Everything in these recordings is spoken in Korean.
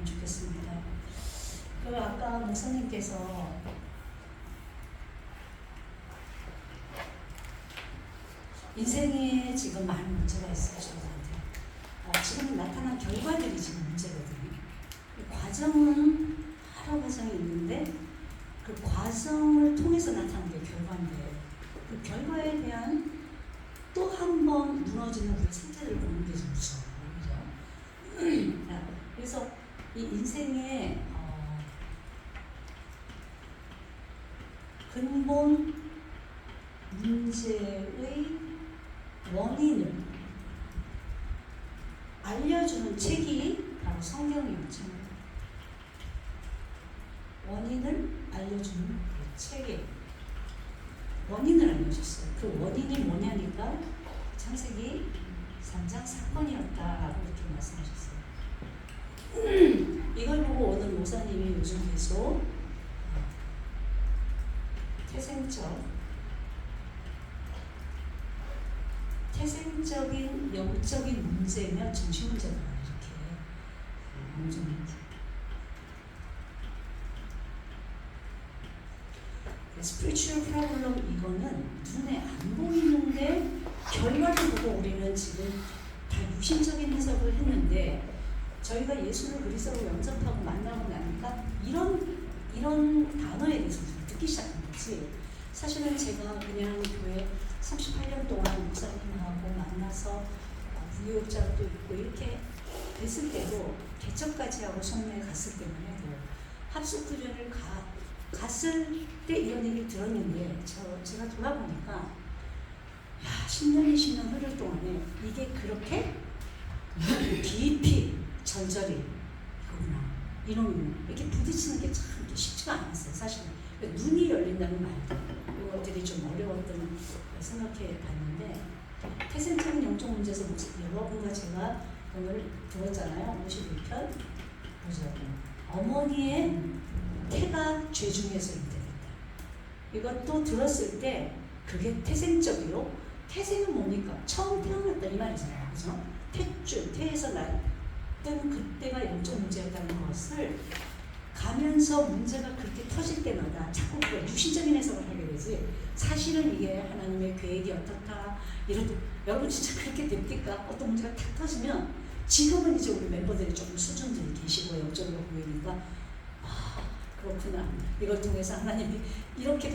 좋겠습니다. 그 아까 목사님께서 인생에 지금 많은 문제가 있어요. 저한테 지금 나타난 결과들이 지금 문제거든요. 그 과정은 여러 과정이 있는데 그 과정을 통해서 나타난 게 결과인데 그 결과에 대한 또 한 번 무너지는 우리 상태를 보는 게 좀 무서워요. 그죠? 그래서 이 인생의 근본 문제의 원인을 알려주는 책이 바로 성경이었죠. 원인을 알려주는 그 책에 원인을 알려줬어요. 그 원인이 뭐냐니까 창세기 3장 사건이었다라고 이렇게 말씀하셨어요. 이걸 보고 오늘 목사님이 요즘 계속 태생적인 영적인 문제면 정신 문제가 이렇게 spiritual problem 이거는 눈에 안 보이는데 결과를 보고 우리는 지금 다 유심적인 해석을 했는데 저희가 예수를 그리스도로 영접하고 만나고 나니까 이런 단어에 대해서 듣기 시작한 거지. 사실은 제가 그냥 교회 38년 동안 목사님하고 만나서 무교육자도 있고 이렇게 됐을 때도 개척까지 하고 성매에 갔을 때만 해도 합숙훈련을 갔을 때 이런 얘기를 들었는데 제가 돌아보니까 야 10년이 10년 흐를 동안에 이게 그렇게 깊이 전절이 이거구나 이놈이구나 이렇게 부딪히는 게 참 쉽지가 않았어요. 사실은 눈이 열린다는 말 이것들이 좀 어려웠던 생각해 봤는데 태생적인 영적 문제에서 여러분과 제가 오늘 들었잖아요. 52편 보죠. 어머니의 태가 죄 중에서 잉태됐다. 이것도 들었을 때 그게 태생적이요. 태생은 뭡니까? 처음 태어났다 이 말이잖아요. 그죠? 태줄, 태에서 났던 그때가 영적 문제였다는 것을 가면서 문제가 그렇게 터질 때마다 자꾸 그걸 육신적인 해석을 하게 되지 사실은 이게 하나님의 계획이 어떻다 이런 여러분 진짜 그렇게 됩니까? 어떤 문제가 탁 터지면 지금은 이제 우리 멤버들이 조금 수준들이 계시고 영적으로 보이니까 그렇구나 이걸 통해서 하나님이 이렇게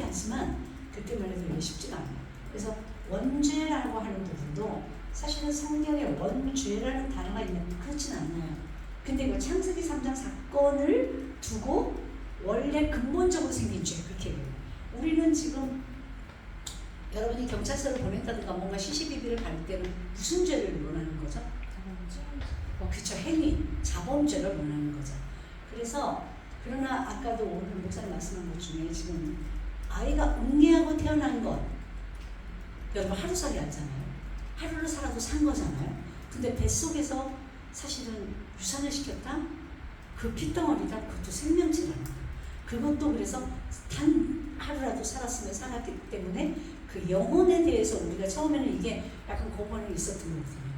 하지만 그때만 해도 이게 쉽지가 않아요. 그래서 원죄라고 하는 부분도 사실은 성경에 원죄라는 단어가 있는데 그렇진 않나요? 근데 이거 창세기 3장 사건을 두고 원래 근본적으로 생긴 죄 그렇게 해요. 우리는 지금 여러분이 경찰서를 보낸다든가 뭔가 시시비비를 갈 때는 무슨 죄를 원하는 거죠? 그쵸 행위, 자범죄를 원하는 거죠. 그래서 그러나 아까도 오늘 목사님 말씀한 것 중에 지금 아이가 음계하고 태어난 것 여러분 하루살이 아니잖아요. 하루를 살아도 산 거잖아요. 근데 뱃속에서 사실은 유산을 시켰다? 그 핏덩어리다? 그것도 생명체라는 거예요. 그것도 그래서 단 하루라도 살았으면 살았기 때문에 그 영혼에 대해서 우리가 처음에는 이게 약간 고민이 있었던 거거든요.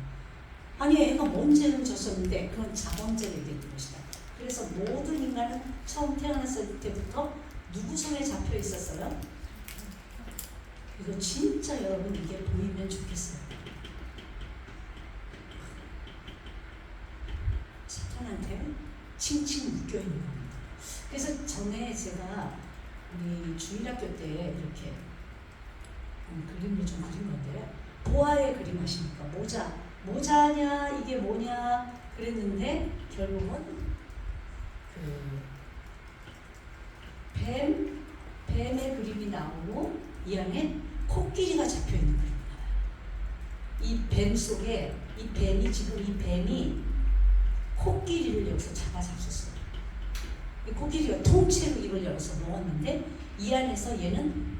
아니 애가 뭔 죄를 졌었는데 그건 자범죄를 얘기했던 것이다. 그래서 모든 인간은 처음 태어났을 때부터 누구 손에 잡혀 있었어요? 이거 진짜 여러분 이게 보이면 좋겠어요. 사탄한테 칭칭 묶여있는 겁니다. 그래서 전에 제가 우리 주일학교 때 이렇게 그림을 좀 그린 건데 보아의 그림 아십니까? 모자냐 이게 뭐냐 그랬는데 결국은 그 뱀의 그림이 나오고 이 안에 코끼리가 잡혀있는 그림이 나와요. 이 뱀 속에 이 뱀이 코끼리를 여기서 잡았었어요. 이 코끼리가 통째로 입을 열어서 먹었는데 이 안에서 얘는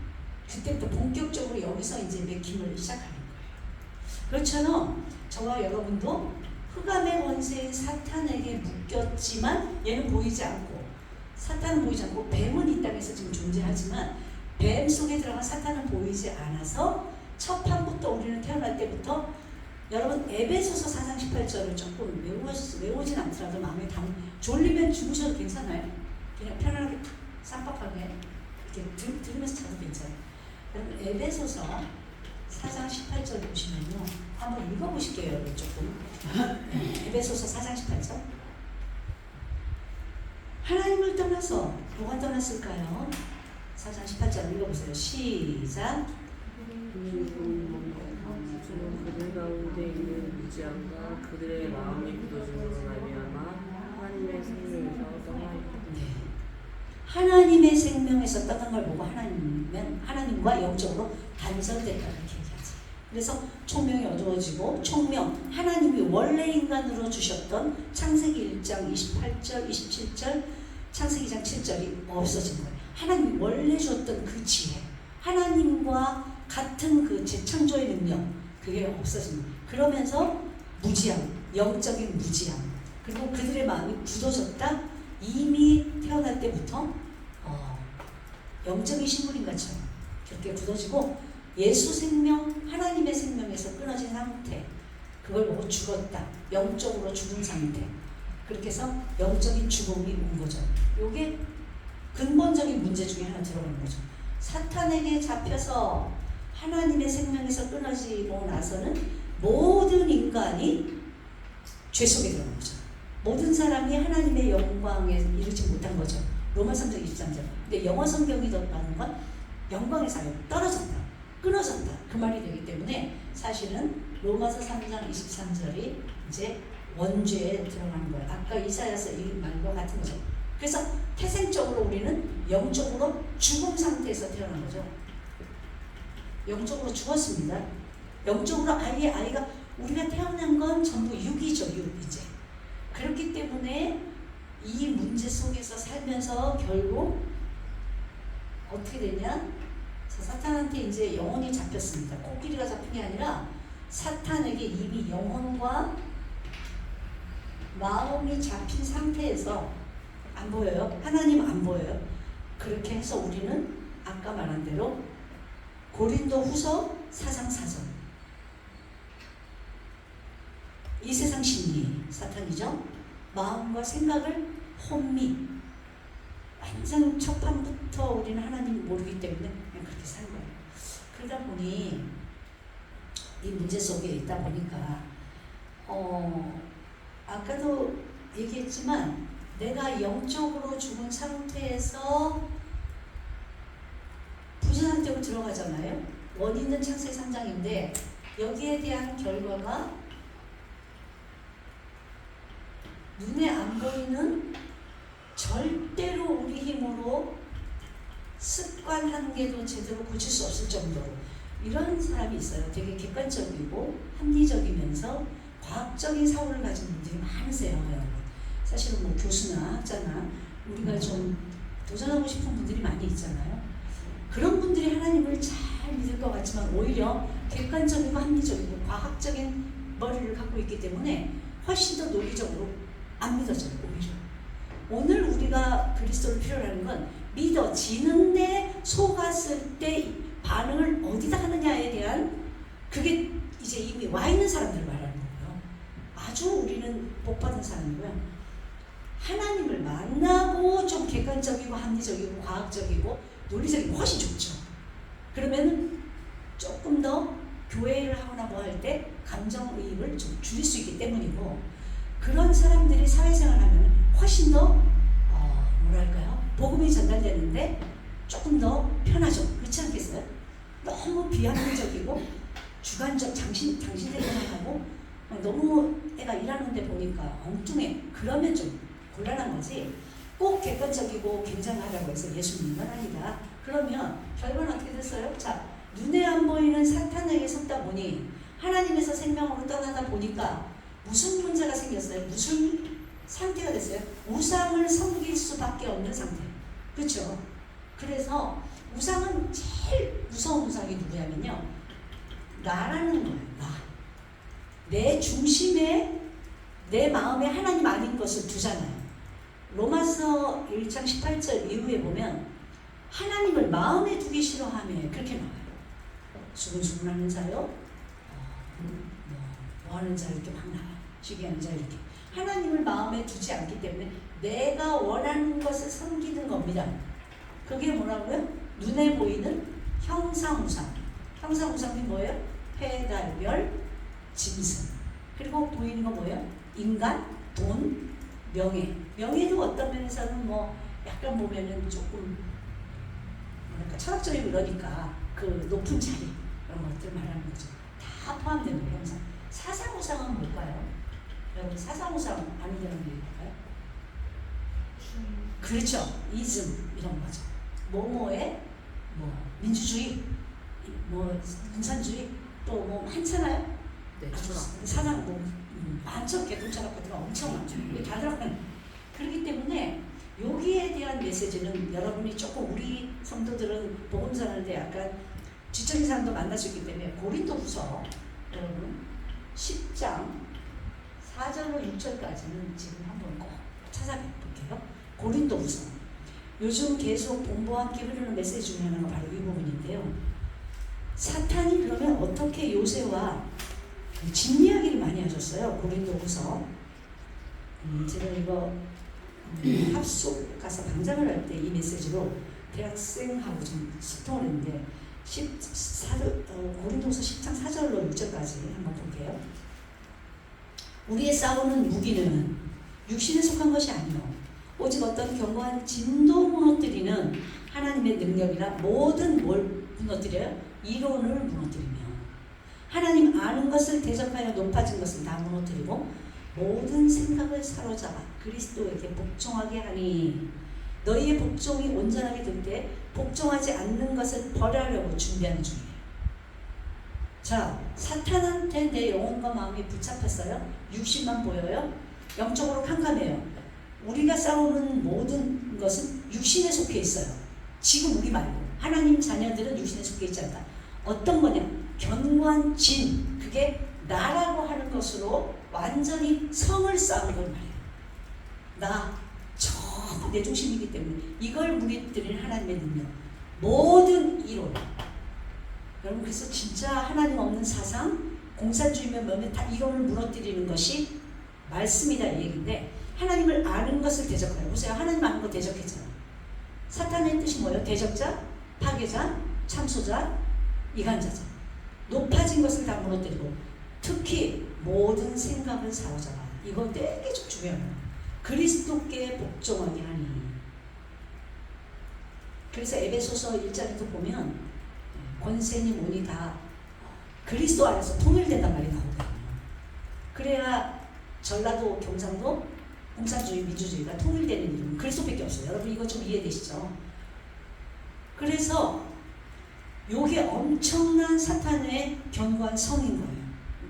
그때부터 본격적으로 여기서 이제 맥힘을 시작하는 거예요. 그렇잖아요. 저와 여러분도 흑암의 권세인 사탄에게 묶였지만 얘는 보이지 않고 사탄은 보이지 않고 뱀은 이 땅에서 지금 존재하지만 뱀 속에 들어간 사탄은 보이지 않아서 첫 판부터 우리는 태어날 때부터 여러분 에베소서 4장 18절을 조금 외우진 않더라도 마음에 졸리면 주무셔도 괜찮아요. 그냥 편안하게 쌈박하게 이렇게 들으면서 자도 괜찮아요. 여러분 에베소서 4장 18절 보시면요. 한번 읽어보실게요. 여러분 조금. 에베소서 4장 18절. 하나님을 떠나서 누가 떠났을까요? 4장 18절 읽어보세요. 시작. 그들 가운데 있는 무지함과 그들의 마음이 굳어짐으로 말미암아 하나님의 생명에서 떠나있다. 네. 하나님의 생명에서 떠난 걸 보고 하나님과 영적으로 단절됐다 이렇게 얘기하지. 그래서 총명이 어두워지고 총명 하나님이 원래 인간으로 주셨던 창세기 1장 28절 27절 창세기 2장 7절이 없어진 거예요. 하나님이 원래 주었던 그 지혜 하나님과 같은 그 재창조의 능력 그게 없어진 거예요. 그러면서 무지함 영적인 무지함 그리고 그들의 마음이 굳어졌다. 이미 태어날 때부터 영적인 식물인 것처럼 그렇게 굳어지고 예수 생명, 하나님의 생명에서 끊어진 상태 그걸 보고 죽었다. 영적으로 죽은 상태 그렇게 해서 영적인 죽음이 온 거죠. 이게 근본적인 문제 중에 하나 들어가는 거죠. 사탄에게 잡혀서 하나님의 생명에서 끊어지고 나서는 모든 인간이 죄 속에 들어간 거죠. 모든 사람이 하나님의 영광에 이르지 못한 거죠. 로마서 3장 23절. 근데 영어 성경이 더 많은 건 영광의 사역 떨어졌다. 끊어졌다. 그 말이 되기 때문에 사실은 로마서 3장 23절이 이제 원죄에 들어가는 거예요. 아까 이사야서 이 말과 같은 거죠. 그래서 태생적으로 우리는 영적으로 죽은 상태에서 태어난 거죠. 영적으로 죽었습니다. 영적으로 아이가 우리가 태어난 건 전부 육이죠. 이제. 그렇기 때문에 이 문제 속에서 살면서 결국 어떻게 되냐? 사탄한테 이제 영혼이 잡혔습니다. 코끼리가 잡힌 게 아니라 사탄에게 이미 영혼과 마음이 잡힌 상태에서 안 보여요. 하나님 안 보여요. 그렇게 해서 우리는 아까 말한 대로 고린도 후서 4장 4절 이 세상 심리 사탄이죠. 마음과 생각을 혼미 완전 첫판부터 우리는 하나님 모르기 때문에 그냥 그렇게 산 거예요. 그러다 보니 이 문제 속에 있다 보니까 아까도 얘기했지만 내가 영적으로 죽은 상태에서 부재 상태로 들어가잖아요. 원인은 창세기 3장인데 여기에 대한 결과가 눈에 안 보이는 절대로 우리 힘으로 습관 한 개도 제대로 고칠 수 없을 정도로 이런 사람이 있어요. 되게 객관적이고 합리적이면서 과학적인 사고를 가진 분들이 많으세요. 사실은 뭐 교수나 학자나 우리가 좀 도전하고 싶은 분들이 많이 있잖아요. 그런 분들이 하나님을 잘 믿을 것 같지만 오히려 객관적이고 합리적이고 과학적인 머리를 갖고 있기 때문에 훨씬 더 논리적으로 안 믿어져요. 오히려 오늘 우리가 그리스도를 필요로 하는 건 믿어지는데 속았을 때 반응을 어디다 하느냐에 대한 그게 이제 이미 와 있는 사람들을 말하는 거고요. 아주 우리는 복받은 사람이고요. 하나님을 만나고 좀 객관적이고 합리적이고 과학적이고 논리적이고 훨씬 좋죠. 그러면 조금 더 교회를 하거나 뭐 할 때 감정이입을 좀 줄일 수 있기 때문이고 그런 사람들이 사회생활하면 훨씬 더 뭐랄까요? 복음이 전달되는데 조금 더 편하죠. 그렇지 않겠어요? 너무 비합리적이고 주관적 당신들이 생각하고 너무 애가 일하는데 보니까 엉뚱해. 그러면 좀 곤란한 거지. 꼭 객관적이고 굉장하다고 해서 예수님은 아니다. 그러면 결과는 어떻게 됐어요? 자, 눈에 안 보이는 사탄에게 속다 보니 하나님에서 생명으로 떠나다 보니까 무슨 문제가 생겼어요? 무슨 상태가 됐어요? 우상을 섬길 수밖에 없는 상태. 그렇죠? 그래서 우상은 제일 무서운 우상이 누구냐면요. 나라는 거예요. 나. 내 중심에 내 마음에 하나님 아닌 것을 두잖아요. 로마서 1장 18절 이후에 보면 하나님을 마음에 두기 싫어하며 그렇게 나와요. 수근수근하는 자요. 원하는 자 이렇게 막 나와. 시기하는 자 이렇게. 하나님을 마음에 두지 않기 때문에 내가 원하는 것을 섬기는 겁니다. 그게 뭐라고요? 눈에 보이는 형상우상. 형상우상이 뭐예요? 해, 달, 별, 짐승. 그리고 보이는 거 뭐예요? 인간, 돈, 명예. 명예도 어떤 면에서는 뭐 약간 보면은 조금 뭐랄까 철학적이고 그러니까 그 높은 자리 그런 것들 말하는 거죠. 다 포함되는 거예요. 형상. 사상우상은 뭘까요? 여러분 사상우상 아는 사람 얘기할까요? 그렇죠. 이즘 이런 거죠. 뭐뭐의 뭐 민주주의, 뭐 공산주의 또 뭐 많잖아요. 네, 아주 철학. 사상 뭐 많죠. 개동철학 같은 거 엄청 많죠. 이게 다 들어가는. 그렇기 때문에 여기에 대한 메시지는 여러분이 조금 우리 성도들은 복음 전할 때 약간 지적인 사람도 만날 수 있기 때문에 고린도후서 여러분 10장 4절로 6절까지는 지금 한번 꼭 찾아볼게요. 고린도후서. 요즘 계속 본부와 함께 흐르는 메시지 중에 하나가 바로 이 부분인데요. 사탄이 그러면 어떻게 요새와 집 이야기를 많이 하셨어요. 고린도후서. 제가 이거 합숙 가서 방장을 할 때 이 메시지로 대학생하고 좀 소통을 했는데 고린도후서 10장 4절로 6절까지 한번 볼게요. 우리의 싸우는 무기는 육신에 속한 것이 아니요 오직 어떤 견고한 진도 무너뜨리는 하나님의 능력이라 모든 뭘 무너뜨려요? 이론을 무너뜨리며 하나님 아는 것을 대적하여 높아진 것을 다 무너뜨리고 모든 생각을 사로잡아 그리스도에게 복종하게 하니 너희의 복종이 온전하게 될 때 복종하지 않는 것을 벌하려고 준비하는 중이에요. 자, 사탄한테 내 영혼과 마음이 붙잡혔어요. 육신만 보여요. 영적으로 캄캄해요. 우리가 싸우는 모든 것은 육신에 속해 있어요. 지금 우리 말고 하나님 자녀들은 육신에 속해 있지 않다. 어떤 거냐? 견고한 진, 그게 나라고 하는 것으로 완전히 성을 쌓은 걸 말해요. 나 전부 내 중심이기 때문에 이걸 무너뜨리는 하나님의 능력, 모든 이론. 여러분 그래서 진짜 하나님 없는 사상, 공산주의면 뭐면 다 이론을 무너뜨리는 것이 말씀이다 이 얘기인데 하나님을 아는 것을 대적하여 보세요. 하나님 아는 거 대적했잖아. 사탄의 뜻이 뭐예요? 대적자, 파괴자, 참소자, 이간자자. 높아진 것을 다 무너뜨리고 특히 모든 생각을 사로잡아. 이거 되게 좀 중요해요. 그리스도께 복종하게 하니. 그래서 에베소서 1장에도 보면 권세니 뭐니 다 그리스도 안에서 통일된단 말이 나오거든요. 그래야 전라도, 경상도, 공산주의, 민주주의가 통일되는 이름은 그리스도밖에 없어요. 여러분 이거 좀 이해되시죠? 그래서 요게 엄청난 사탄의 견고한 성인 거예요.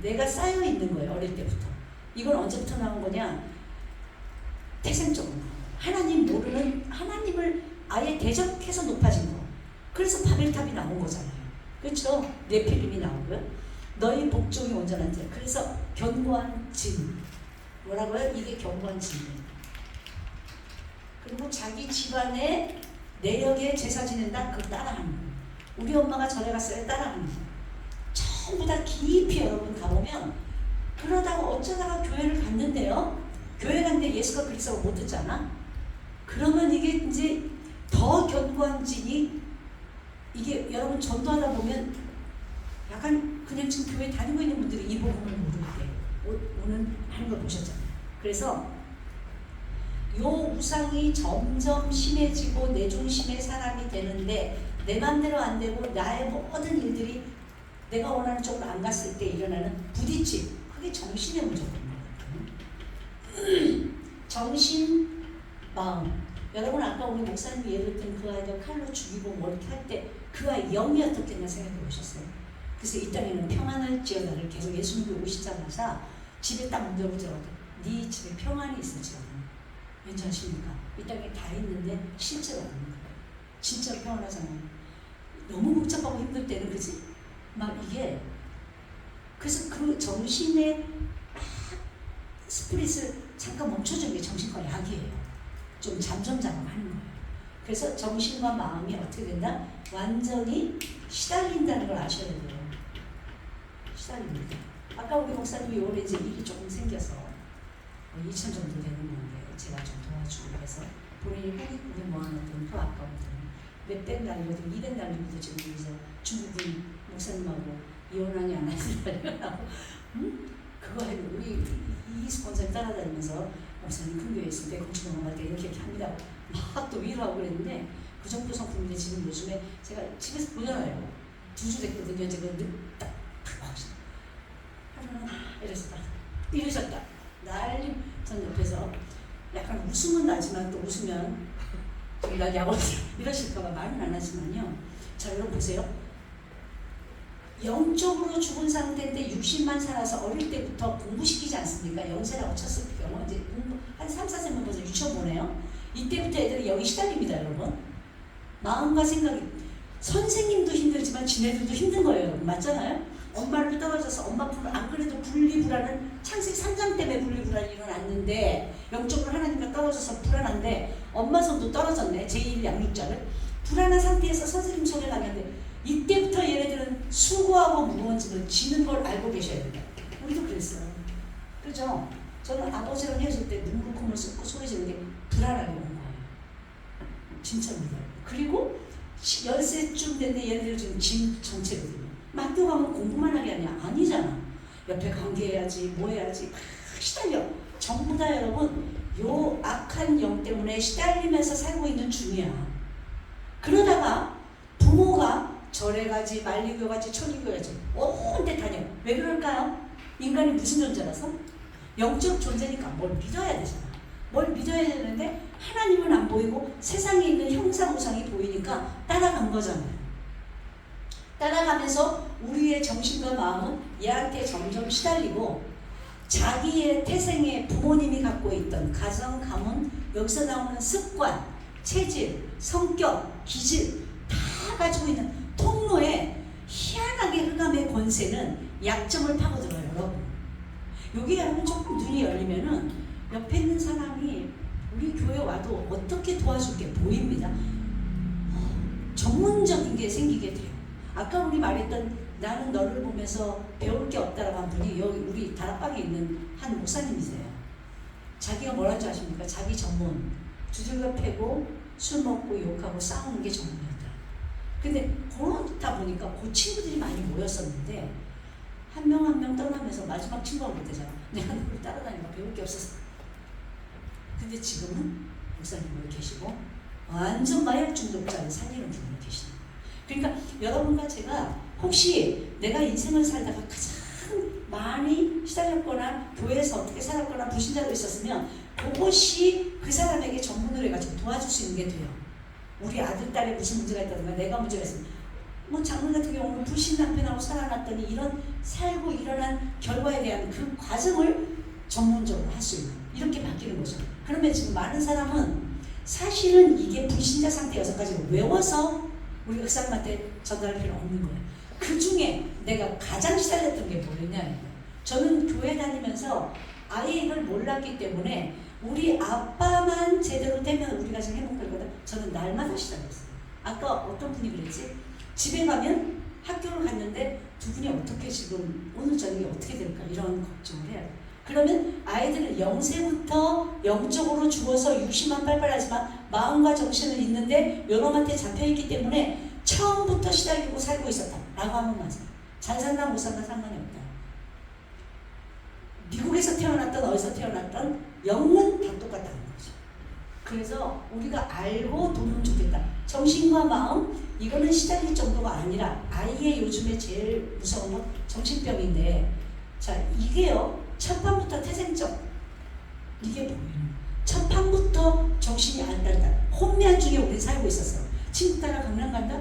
내가 쌓여 있는 거예요. 어릴 때부터. 이건 언제부터 나온 거냐? 태생적으로 나온 거예요. 하나님 모르는, 하나님을 아예 대적해서 높아진 거. 그래서 바벨탑이 나온 거잖아요. 그렇죠? 네필림이 나오고요. 너희 복종이 온전한 자. 그래서 견고한 진. 뭐라고요? 이게 견고한 진이에요. 그리고 자기 집안의 내역에 제사 지낸다? 그거 따라하는 거예요. 우리 엄마가 절에 갔어요. 따라하는 거예요. 전부 다 깊이 여러분 가보면 그러다가 어쩌다가 교회를 갔는데요. 교회 갔는데 예수가 그리스도를 못 듣잖아. 그러면 이게 이제 더 견고한 진이 이게 여러분 전도하다 보면 약간 그냥 지금 교회 다니고 있는 분들이 이 복음을 모를 때 오는 하는 걸 보셨잖아요. 그래서 요 우상이 점점 심해지고 내 중심의 사람이 되는데 내 맘대로 안 되고 나의 모든 일들이 내가 원하는 쪽으로 안 갔을 때 일어나는 부딪힘. 그게 정신의 문제거든요. 정신, 마음. 여러분 아까 우리 목사님이 예를 든 그 아이가 칼로 죽이고 뭐 이렇게 할 때 그 아이 영이 어떻겠나 생각해 보셨어요? 그래서 이 땅에는 평안할지어다를 계속 예수님이 오시자마자 집에 딱 문 열고 들어가도 네 집에 평안이 있을지어다. 왠지 아십니까? 이 땅에 다 있는데 실제로 없는 거예요. 진짜로 평안하잖아요. 너무 복잡하고 힘들 때는 그지? 막 이게 그래서 그 정신의 스프릿을 잠깐 멈춰주는 게 정신과 약이에요. 좀 잠잠잠하는 거예요. 그래서 정신과 마음이 어떻게 된다? 완전히 시달린다는 걸 아셔야 돼요. 시달립니다. 아까 우리 목사님이 올해 이제 일이 조금 생겨서 2천 정도 되는 건데 제가 좀 도와주고 해서 본인이 꾸깃꾸깃 모아놨던 그 아까운 돈 몇백 달러든 200 달러도 지금 여기서 중국인 목사님하고 이혼하니 안 하시냐고 그거 해도 우리 이기수 권사님 따라다니면서 목사님 큰 교회 있을 때 공치동을 때 이렇게 합니다. 막 또 위로하고 그랬는데 그 정도 성품인데 지금 요즘에 제가 집에서 보잖아요. 2주 됐거든요. 제가 딱 하루는 이러셨다 이러셨다 난리. 전 옆에서 약간 웃음은 나지만 또 웃으면 저기 날 야고 이러실까봐 말은 안 하지만요. 자 여러분 보세요. 영적으로 죽은 상태인데 60만 살아서 어릴 때부터 공부시키지 않습니까? 영세라고 쳤을 경우 이제 공부 한 3, 4세면 벌써 유치원 보내요. 이때부터 애들이 여기 시달립니다 여러분. 마음과 생각이 선생님도 힘들지만 지네들도 힘든 거예요 여러분. 맞잖아요? 엄마를 떨어져서 엄마 안 그래도 분리불안은 창세기 3장 때문에 분리불안이 일어났는데 영적으로 하나님과 떨어져서 불안한데 엄마 손도 떨어졌네. 제1 양육자를 불안한 상태에서 선생님 손에 가는데 이때부터 얘네들은 수고하고 무거운 짐을 지는 걸 알고 계셔야 된다. 우리도 그랬어요. 그죠? 저는 아버지랑 헤어질 때 눈물 콧물 쏟고 소리 지르는 게 불안하게 온 거예요. 진짜입니다. 그리고 10세쯤 됐는데 얘네들 지금 짐 전체거든요. 학교 가면 공부만 하게 하냐? 아니잖아. 옆에 관계해야지 뭐 해야지 시달려. 전부 다 여러분 요 악한 영 때문에 시달리면서 살고 있는 중이야. 그러다가 부모가 절에 가지 말리교 가지 천리교 가지 온데 다녀. 왜 그럴까요? 인간이 무슨 존재라서? 영적 존재니까 뭘 믿어야 되잖아. 뭘 믿어야 되는데 하나님은 안 보이고 세상에 있는 형상우상이 보이니까 따라간 거잖아요. 따라가면서 우리의 정신과 마음은 얘한테 점점 시달리고 자기의 태생에 부모님이 갖고 있던 가정, 가문, 여기서 나오는 습관, 체질, 성격, 기질 다 가지고 있는 통로에 희한하게 흑암의 권세는 약점을 파고들어요 여러분. 여기 가면 조금 눈이 열리면은 옆에 있는 사람이 우리 교회 와도 어떻게 도와줄 게 보입니다. 전문적인 게 생기게 돼요. 아까 우리 말했던 나는 너를 보면서 배울 게 없다라고 한 분이 여기 우리 다락방에 있는 한 목사님이세요. 자기가 뭐라는 줄 아십니까? 자기 전문 두들겨 패고 술 먹고 욕하고 싸우는 게 전문이었다. 근데 그렇다 보니까 그 친구들이 많이 모였었는데 한 명 한 명 떠나면서 마지막 친구가 그랬대잖아. 내가 너를 따라다니까 배울 게 없었어. 근데 지금은 목사님으로 계시고 완전 마약 중독자를 살리는 분으로 계시는 거예요. 그러니까 여러분과 제가 혹시 내가 인생을 살다가 가장 많이 시달렸거나 교회에서 어떻게 살았거나 불신자로 있었으면 그것이 그 사람에게 전문으로 해가지고 도와줄 수 있는 게 돼요. 우리 아들, 딸에 무슨 문제가 있다든가 내가 문제가 있으면 뭐 장로님 같은 경우는 불신 남편하고 살아났더니 이런 살고 일어난 결과에 대한 그 과정을 전문적으로 할 수 있는 이렇게 바뀌는 거죠. 그러면 지금 많은 사람은 사실은 이게 불신자 상태 6가지를 외워서 우리가 그 사람한테 전달할 필요 없는 거예요. 그 중에 내가 가장 시달렸던 게 뭐였냐는 거예요. 저는 교회 다니면서 아예 이걸 몰랐기 때문에 우리 아빠만 제대로 되면 우리가 지금 행복하거든. 저는 날마다 시달렸어요. 아까 어떤 분이 그랬지? 집에 가면 학교를 갔는데 두 분이 어떻게 지금 오늘 저녁에 어떻게 될까 이런 걱정을 해요. 그러면 아이들은 0세부터 영적으로 죽어서 60만 빨빨하지만 마음과 정신은 있는데 여러분한테 잡혀있기 때문에 처음부터 시달리고 살고 있었다 라고 하면 맞아요. 잘 산다 못 산다 상관이 없다. 미국에서 태어났던 어디서 태어났던 영은 다 똑같다는 거죠. 그래서 우리가 알고 도면 좋겠다. 정신과 마음 이거는 시달릴 정도가 아니라 아예 요즘에 제일 무서운 건 정신병인데 자 이게요 첫 판부터 태생적 이게 보이는 첫 판부터 정신이 안 단다. 혼미한 중에 우리 살고 있었어. 친구 따라 강남 간다?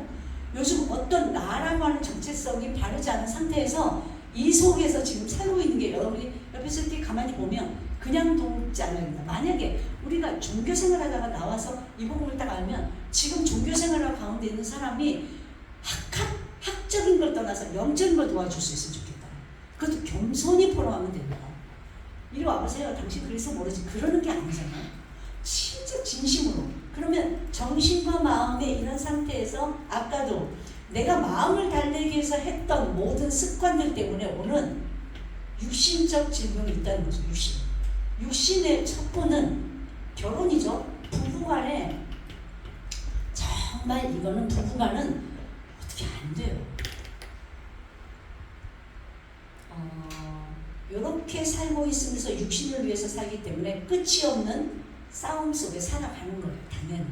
요즘 어떤 나라고 하는 정체성이 바르지 않은 상태에서 이 속에서 지금 살고 있는 게 여러분이 옆에서 이렇게 가만히 보면 그냥 돕지 않아야 된다. 만약에 우리가 종교생활 하다가 나와서 이 복음을 딱 알면 지금 종교생활 가운데 있는 사람이 학적인 걸 떠나서 영적인 걸 도와줄 수 있으면 좋겠다. 그것도 겸손히 포럼하면 된다. 이리 와보세요. 당신 그래서 모르지. 그러는 게 아니잖아요. 진짜 진심으로. 그러면 정신과 마음의 이런 상태에서 아까도 내가 마음을 달래기 위해서 했던 모든 습관들 때문에 오는 육신적 질병이 있다는 거죠. 육신의 첩보는 결혼이죠. 부부간에 정말 이거는 부부간은 어떻게 안 돼요. 이렇게 살고 있으면서 육신을 위해서 살기 때문에 끝이 없는 싸움 속에 살아가는 거예요. 당연히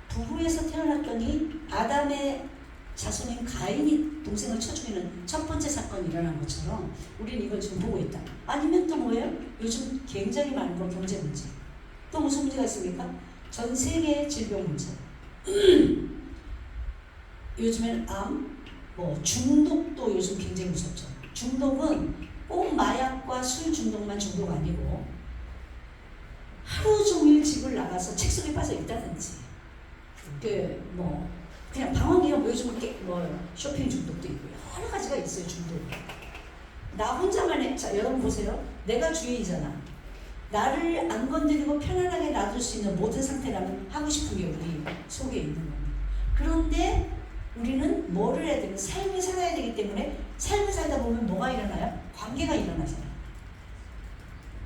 부부에서 태어났더니 아담의 자손인 가인이 동생을 쳐 죽이는 첫 번째 사건이 일어난 것처럼 우리는 이걸 지금 보고 있다. 아니면 또 뭐예요? 요즘 굉장히 많은 건 경제 문제. 또 무슨 문제가 있습니까? 전 세계의 질병 문제. 요즘엔 암, 중독도 요즘 굉장히 무섭죠. 중독은 꼭 마약과 술 중독만 중독 아니고 하루 종일 집을 나가서 책 속에 빠져 있다든지 그냥 방황기가 요즘 쇼핑 중독도 있고 여러 가지가 있어요. 중독. 나 혼자만의 자 여러분 보세요. 내가 주인이잖아. 나를 안 건드리고 편안하게 놔둘 수 있는 모든 상태라면 하고 싶은 게 우리 속에 있는 겁니다. 그런데 우리는 뭐를 해야 되면 삶을 살아야 되기 때문에 삶을 살다 보면 뭐가 일어나요? 관계가 일어나잖아요.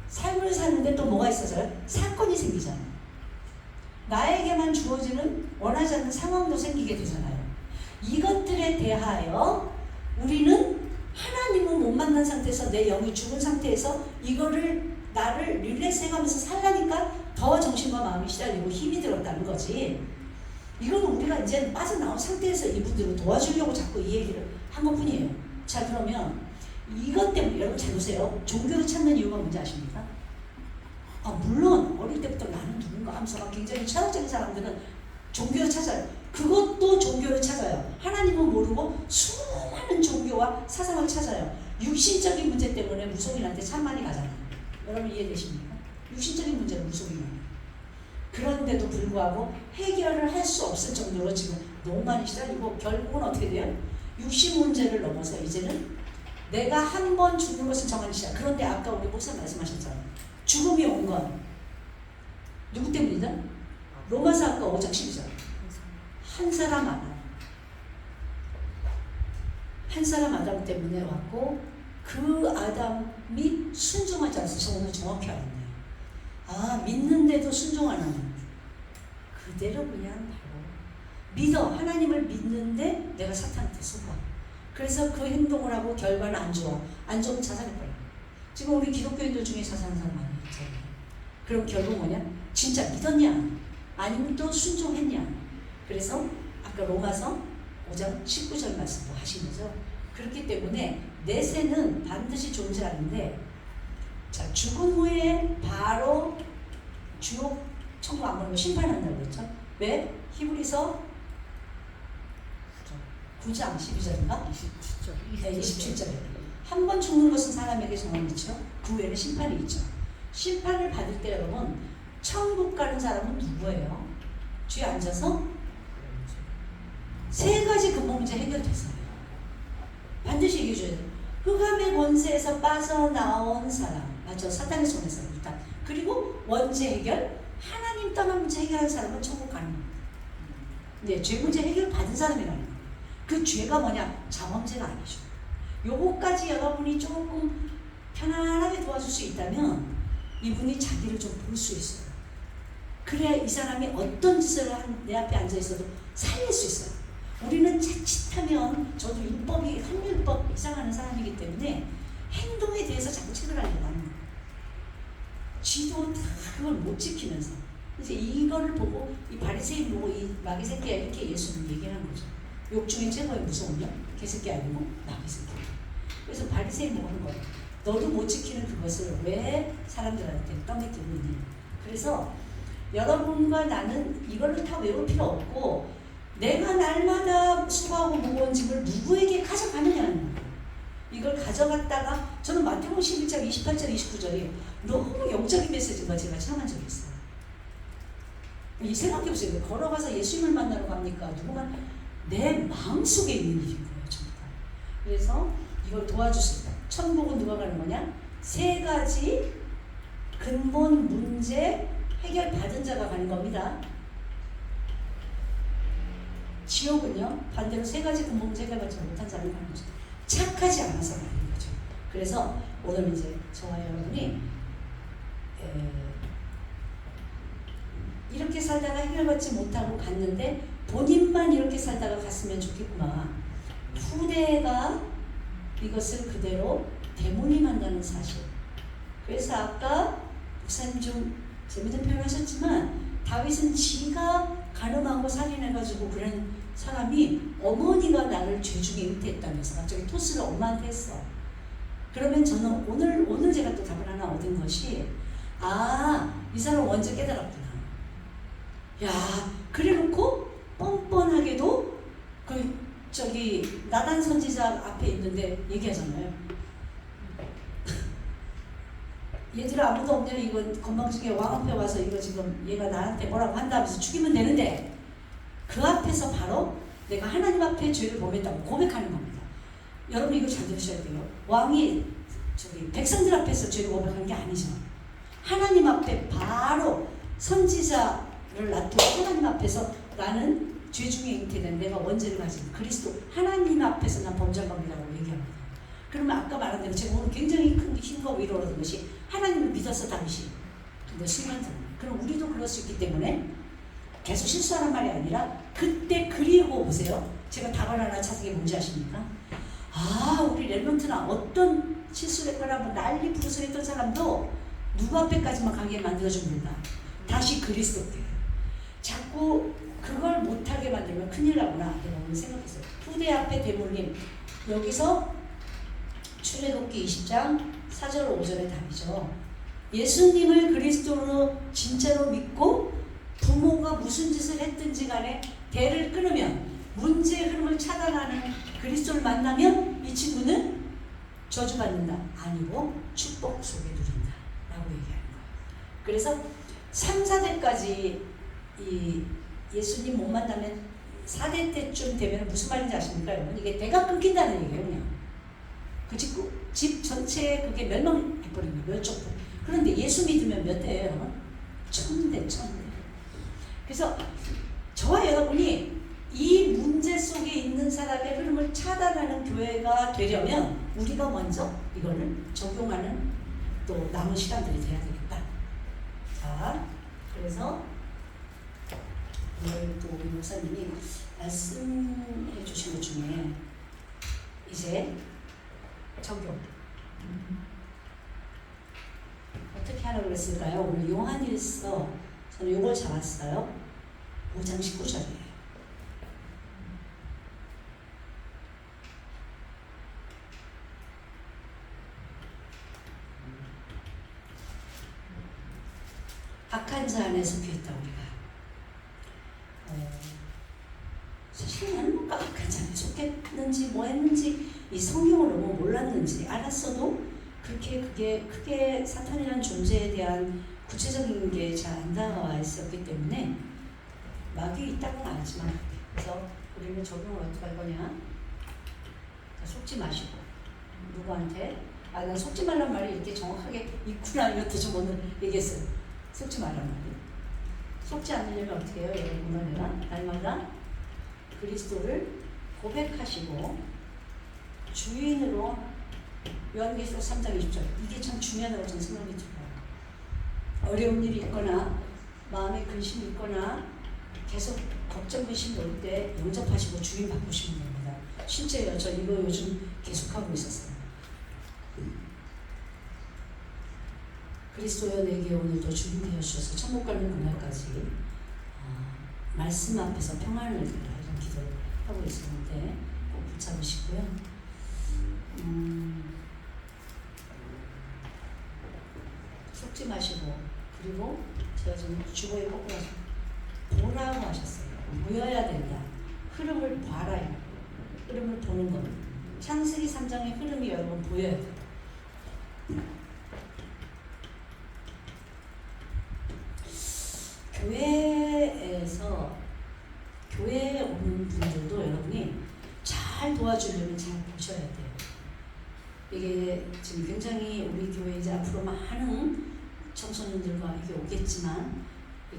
삶을 사는데 또 뭐가 있어서요? 사건이 생기잖아요. 나에게만 주어지는 원하지 않는 상황도 생기게 되잖아요. 이것들에 대하여 우리는 하나님은 못 만난 상태에서 내 영이 죽은 상태에서 이거를 나를 릴렉스 해가면서 살라니까 더 정신과 마음이 시달리고 힘이 들었다는 거지. 이거는 우리가 이제 빠져나온 상태에서 이분들을 도와주려고 자꾸 이 얘기를 한 것뿐이에요. 자 그러면 이것 때문에 여러분 잘 보세요. 종교를 찾는 이유가 뭔지 아십니까? 물론 어릴 때부터 나는 누군가 하면서 굉장히 철학적인 사람들은 종교를 찾아요. 그것도 종교를 찾아요. 하나님은 모르고 수많은 종교와 사상을 찾아요. 육신적인 문제 때문에 무속인한테 참 많이 가잖아요. 여러분 이해되십니까? 육신적인 문제로 무속인은. 그런데도 불구하고 해결을 할 수 없을 정도로 지금 너무 많이 시달리고 결국은 어떻게 돼요? 육신 문제를 넘어서 이제는 내가 한 번 죽는 것은 정한 시작. 그런데 아까 우리 목사 말씀하셨잖아요. 죽음이 온 건 누구 때문이다? 로마서 아까 5장 12절. 한 사람 아담 때문에 왔고 그 아담이 순종하지 않아서 저 오늘 정확히 알았네요. 믿는데도 순종 안 하는 그대로 그냥 바로 믿어. 하나님을 믿는데 내가 사탄한테 속아. 그래서 그 행동을 하고 결과는 안 좋아. 안 좋으면 자살해버려. 지금 우리 기독교인들 중에 자살하는 사람 많이 있잖아요. 그럼 결국 뭐냐? 진짜 믿었냐? 아니면 또 순종했냐? 그래서 아까 로마서 5장 19절 말씀도 하신 거죠. 그렇기 때문에 내세는 반드시 존재하는데 자 죽은 후에 바로 주옥 천국 안 가는 거 심판한다고 그랬죠. 왜? 히브리서 9장 12절인가? 27절. 네, 27절에 한 번 죽는 것은 사람에게 정함이 있죠. 그 후에는 심판이 있죠. 심판을 받을 때 여러분 천국 가는 사람은 누구예요? 뒤에 앉아서 세 가지 근본 문제 해결됐어요. 반드시 얘기해줘야 돼요. 흑암의 권세에서 빠져나온 사람 맞죠? 사탄의 손에서 일단. 그리고 원죄 해결 하나님 떠난 문제 해결한 사람은 천국 가는 겁니다. 네, 죄 문제 해결 받은 사람이라는 거예요. 그 죄가 뭐냐? 자범죄가 아니죠. 요거까지 여러분이 조금 편안하게 도와줄 수 있다면 이분이 자기를 좀 볼 수 있어요. 그래야 이 사람이 어떤 짓을 내 앞에 앉아 있어도 살릴 수 있어요. 우리는 자칫하면 저도 율법이 합율법 이상하는 사람이기 때문에 행동에 대해서 장책을 하려고 하는 거예요. 지도 다 그걸 못 지키면서 이제 이거를 보고 이 바리새인 보고 이 마귀 새끼야 이렇게 예수는 얘기하는 거죠. 욕 중에 최고의 무서운요 개새끼 아니고 마귀 새끼. 그래서 바리새인 보고 하는 거예요. 너도 못 지키는 그것을 왜 사람들한테 떠맡기고 있니? 그래서 여러분과 나는 이거를 다 외울 필요 없고 내가 날마다 수고하고 무거운 짐을 누구에게 가져가느냐는 거예요. 이걸 가져갔다가 저는 마태복음 11장 28절 29절이 너무 영적인 메시지인 거 제가 체험한 적이 있어요. 이 생각해보세요. 걸어가서 예수님을 만나러 갑니까? 누구만 내 마음속에 있는 일인 거예요. 전부 다. 그래서 이걸 도와줄 수 있다. 천국은 누가 가는 거냐? 세 가지 근본 문제 해결 받은 자가 가는 겁니다. 지옥은요 반대로 세 가지 근본 문제 해결받지 못한 사람이 가는 거죠. 착하지 않아서 가는 거죠. 그래서 오늘 이제 저와 여러분이 이렇게 살다가 해결받지 못하고 갔는데 본인만 이렇게 살다가 갔으면 좋겠구나. 후대가 이것을 그대로 대물림한다는 사실. 그래서 아까 목사님 좀 재밌는 표현 하셨지만 다윗은 지가 가늠하고 살인해가지고 그런 사람이 어머니가 나를 죄중에 잉태했다면서 갑자기 토스를 엄마한테 했어. 그러면 저는 오늘 제가 또 답을 하나 얻은 것이 이 사람 언제 깨달았구나. 야, 그래놓고 뻔뻔하게도 나단 선지자 앞에 있는데 얘기하잖아요. 얘들아 아무도 없냐, 이거 건방지게 왕 앞에 와서 이거 지금 얘가 나한테 뭐라고 한다면서 죽이면 되는데 그 앞에서 바로 내가 하나님 앞에 죄를 범했다고 고백하는 겁니다. 여러분 이거 잘 들으셔야 돼요. 왕이 백성들 앞에서 죄를 고백하는 게 아니죠. 하나님 앞에 바로 선지자를 놔두고 하나님 앞에서 나는 죄 중에 잉태된 내가 원죄를 가진 그리스도 하나님 앞에서 난 범죄한 겁니다라고 얘기합니다. 그러면 아까 말한 대로 제가 오늘 굉장히 큰 힘과 위로를 얻은 것이 하나님을 믿어서 당시 근데 순간적으로 그럼 우리도 그럴 수 있기 때문에 계속 실수하는 말이 아니라 그때 그리고 보세요. 제가 답을 하나 찾은 게 뭔지 아십니까? 우리 렐몬트나 어떤 실수를 했거나 뭐 난리 부르스를 했던 사람도 누구 앞에까지만 가게 만들어줍니다. 다시 그리스도께. 자꾸 그걸 못하게 만들면 큰일 나구나. 내가 오늘 생각했어요. 후대 앞에 대물림. 여기서 출애굽기 20장 4절 5절의 답이죠. 예수님을 그리스도로 진짜로 믿고 부모가 무슨 짓을 했든지 간에 대를 끊으면 문제의 흐름을 차단하는 그리스도를 만나면 이 친구는 저주받는다. 아니고 축복 속에 누린다. 라고 얘기하는 거예요. 그래서 3, 4대까지 이 예수님 못 만나면 4대 때쯤 되면 무슨 말인지 아십니까 여러분? 이게 대가 끊긴다는 얘기예요. 그냥 그 집 전체에 그게 멸망해버린 거예요. 몇 쪽. 그런데 예수 믿으면 몇 대예요? 1000대. 그래서 저와 여러분이 이 문제 속에 있는 사람의 흐름을 차단하는 교회가 되려면 우리가 먼저 이거를 적용하는 또 남은 시간들이 돼야 되겠다. 자, 그래서 오늘 또 우리 목사님이 말씀해 주신 것 중에 이제 적용 어떻게 하라고 그랬을까요? 오늘 요한일서 저는 요걸 잡았어요. 5장 19절이에요. 악한 자 안에 속해 있다 우리가. 사실 나는 뭔가 악한 자 안에 속했는지 뭐 했는지 이 성경을 너무 몰랐는지 알았어도 그렇게 그게 크게 사탄이라는 존재에 대한 구체적인 게 잘 안 다가와 있었기 때문에 마귀 있다고는 알지만 그래서 우리는 적용을 어떻게 할 거냐? 속지 마시고 누구한테 난 속지 말란 말이 이렇게 정확하게 있구나 이것도 좀 오늘 얘기했어요. 속지 말란 말이. 속지 않으려면 어떻게 해요? 여러분 오늘은 날마다 그리스도를 고백하시고 주인으로 요한계시록 3장 20절 이게 참 중요하다고 저는 생각이 들어요. 어려운 일이 있거나 마음에 근심이 있거나 계속 걱정 근심이 올 때 영접하시고 주인 바꾸시면 됩니다. 실제요. 저 이거 요즘 계속하고 있었어요. 그리스도여 내게 오늘도 주인 되어 주셔서 천국 가는 그날까지 말씀 앞에서 평안을 드리라 이런 기도를 하고 있었는데 꼭 붙잡으시고요. 속지 마시고 그리고 제가 좀 주보에 꼭 보라고 하셨어요. 보여야 된다. 흐름을 봐라요. 흐름을 보는 것. 창세기 3장의 흐름이 여러분 보여야 돼요. 교회에 오는 분들도 여러분이 잘 도와주려면 잘 보셔야 돼요. 이게 지금 굉장히 우리 교회 이제 앞으로 많은 청소년들과 이게 오겠지만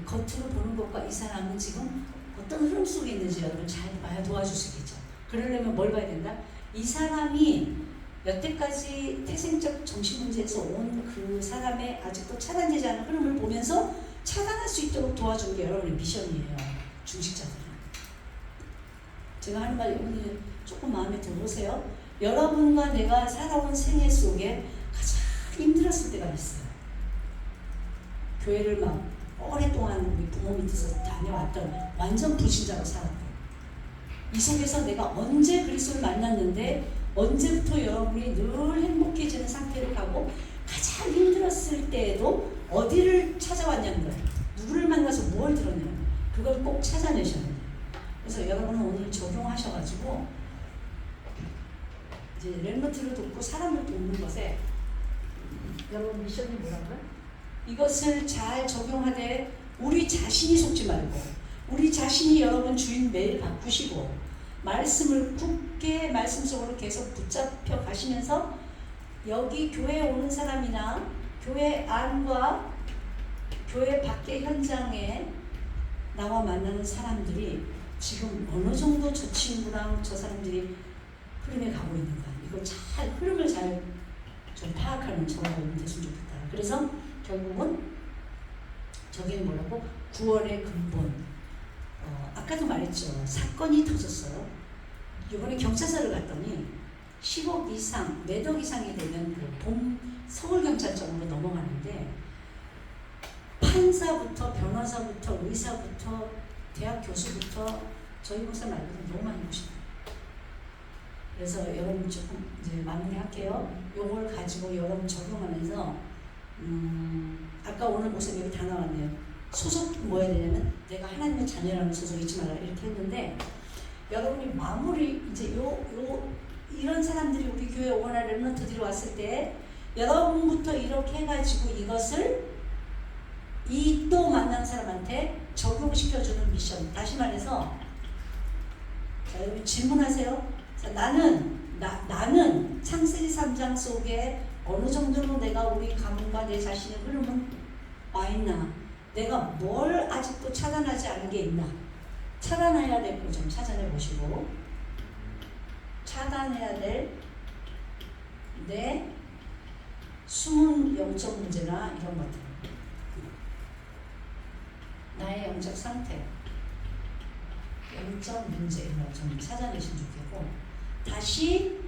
겉으로 보는 것과 이 사람은 지금 어떤 흐름 속에 있는지 여러분 잘 봐야 도와줄 수 있겠죠. 그러려면 뭘 봐야 된다? 이 사람이 여태까지 태생적 정신 문제에서 온 그 사람의 아직도 차단되지 않은 흐름을 보면서 차단할 수 있도록 도와주는 게 여러분의 미션이에요. 중직자들은. 제가 하는 말이 오늘 조금 마음에 들어보세요. 여러분과 내가 살아온 생애 속에 가장 힘들었을 때가 있어요. 교회를 막 오랫동안 우리 부모 밑에서 다녀왔던 완전 불신자로 살았고, 이 속에서 내가 언제 그리스도를 만났는데 언제부터 여러분이 늘 행복해지는 상태로 가고 가장 힘들었을 때에도 어디를 찾아왔냐는 거예요. 누구를 만나서 뭘 들었냐는 거예요. 그걸 꼭 찾아내셔야 돼요. 그래서 여러분은 오늘 적용하셔가지고 이제 렘넌트를 돕고 사람을 돕는 것에 여러분 미션이 뭐라고요? 이것을 잘 적용하되 우리 자신이 속지 말고 우리 자신이 여러분 주인 매일 바꾸시고 말씀을 굳게 말씀 속으로 계속 붙잡혀 가시면서 여기 교회에 오는 사람이나 교회 안과 교회 밖의 현장에 나와 만나는 사람들이 지금 어느 정도 저 친구랑 저 사람들이 흐름에 가고 있는가, 이걸 잘 흐름을 잘 좀 파악하는 저가 됐으면 좋겠다. 그래서 결국은 저게 뭐라고? 9월의 근본. 아까도 말했죠. 사건이 터졌어요. 이번에 경찰서를 갔더니 10억 이상, 매덕 이상이 되면 그 서울경찰청으로 넘어가는데 판사부터 변호사부터 의사부터 대학 교수부터 저희 목사 말고도 너무 많이 오십니다. 그래서 여러분 조금 이제 마무리할게요. 요걸 가지고 여러분 적용하면서 아까 오늘 목사님 여기 다 나왔네요. 소속 뭐 해야 되냐면 내가 하나님의 자녀라는 소속 잊지 말라 이렇게 했는데, 여러분이 마무리 이제 이런 사람들이 우리 교회 오거나 렘넌트들이 왔을 때 여러분부터 이렇게 해가지고 이것을 이 또 만난 사람한테 적용시켜주는 미션. 다시 말해서 자, 여러분 질문하세요. 자, 나는 창세기 3장 속에 어느 정도로 내가 우리 가문과 내 자신의 흐름은 와 있나? 내가 뭘 아직도 차단하지 않은 게 있나? 차단해야 될 거 좀 찾아내 보시고, 차단해야 될 내 숨은 영적 문제나 이런 것들, 나의 영적 상태, 영적 문제 이런 거 좀 찾아내시면 좋겠고, 다시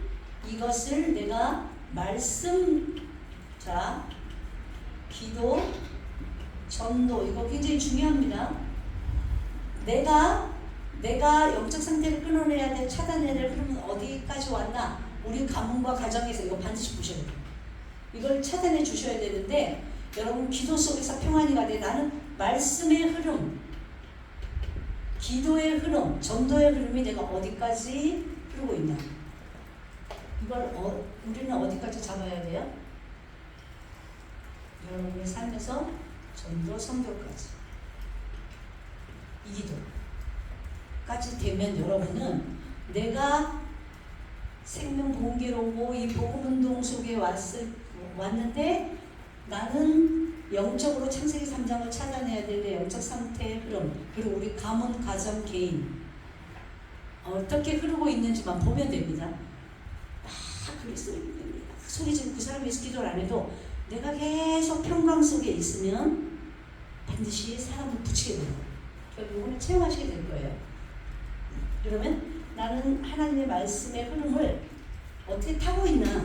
이것을 내가 말씀, 자, 기도, 전도, 이거 굉장히 중요합니다. 내가 영적 상태를 끊어내야 될, 차단해야 될 흐름은 어디까지 왔나? 우리 가문과 가정에서 이거 반드시 보셔야 돼요. 이걸 차단해 주셔야 되는데, 여러분 기도 속에서 평안이 가되 나는 말씀의 흐름, 기도의 흐름, 전도의 흐름이 내가 어디까지 흐르고 있나? 이걸 우리는 어디까지 잡아야 돼요? 여러분의 삶에서 전도, 선교까지, 이 기도까지 되면 여러분은 내가 생명 공개로고 이 복음운동 속에 왔는데 나는 영적으로 창세기 3장을 찾아내야 될 내 영적 상태의 흐름, 그리고 우리 가문, 가정, 개인 어떻게 흐르고 있는지만 보면 됩니다. 그리스도를 소리 지르고 그 사람이 위해서 기도를 안 해도 내가 계속 평강 속에 있으면 반드시 사람을 붙이게 돼요. 결국 이걸 체험하시게 될 거예요. 그러면 나는 하나님의 말씀의 흐름을 어떻게 타고 있나?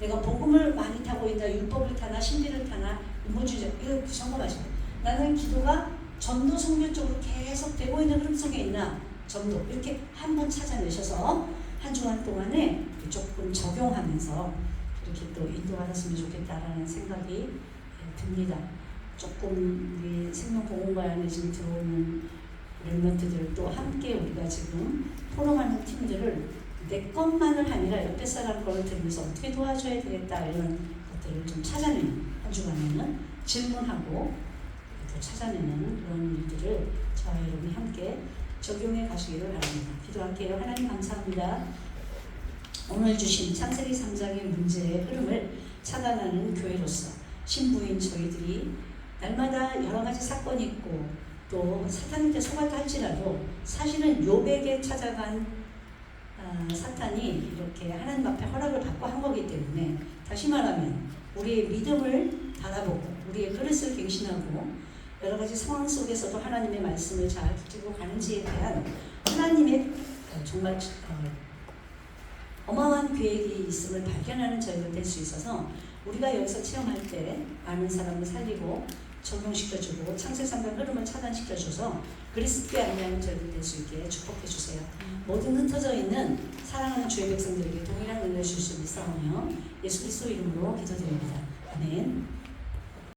내가 복음을 많이 타고 있나? 율법을 타나? 신비를 타나? 인본주의자, 이거 점검하시고, 나는 기도가 전도 선교 쪽으로 계속 되고 있는 흐름 속에 있나? 전도, 이렇게 한번 찾아내셔서 한 주간 동안에 조금 적용하면서 이렇게 또 인도하셨으면 좋겠다라는 생각이 듭니다. 조금 우리 생명보건과 안에 지금 들어오는 렘넌트들 또 함께 우리가 지금 포럼하는 팀들을 내 것만을 아니라 옆에 사람 거를 들으면서 어떻게 도와줘야 되겠다 이런 것들을 좀 찾아내는, 한 주간에는 질문하고 또 찾아내는 그런 일들을 저와 여러분이 함께 적용해 가시기를 바랍니다. 기도할게요. 하나님 감사합니다. 오늘 주신 창세기 3장의 문제의 흐름을 차단하는 교회로서 신부인 저희들이 날마다 여러 가지 사건이 있고 또 사탄한테 속았다 할지라도 사실은 욥에게 찾아간 사탄이 이렇게 하나님 앞에 허락을 받고 한 거기 때문에 다시 말하면 우리의 믿음을 바라보고 우리의 그릇을 갱신하고 여러 가지 상황 속에서도 하나님의 말씀을 잘 붙들고 가는지에 대한 하나님의 정말 어마어마한 계획이 있음을 발견하는 저희가 될 수 있어서 우리가 여기서 체험할 때 많은 사람을 살리고 적용시켜주고 창세상과 흐름을 차단시켜줘서 그리스도의 안내하는 저희들 될 수 있게 축복해주세요. 모든 흩어져 있는 사랑하는 주의 백성들에게 동일한 은혜를 주실 수 있사오며 예수 그리스도 이름으로 기도드립니다. 아멘.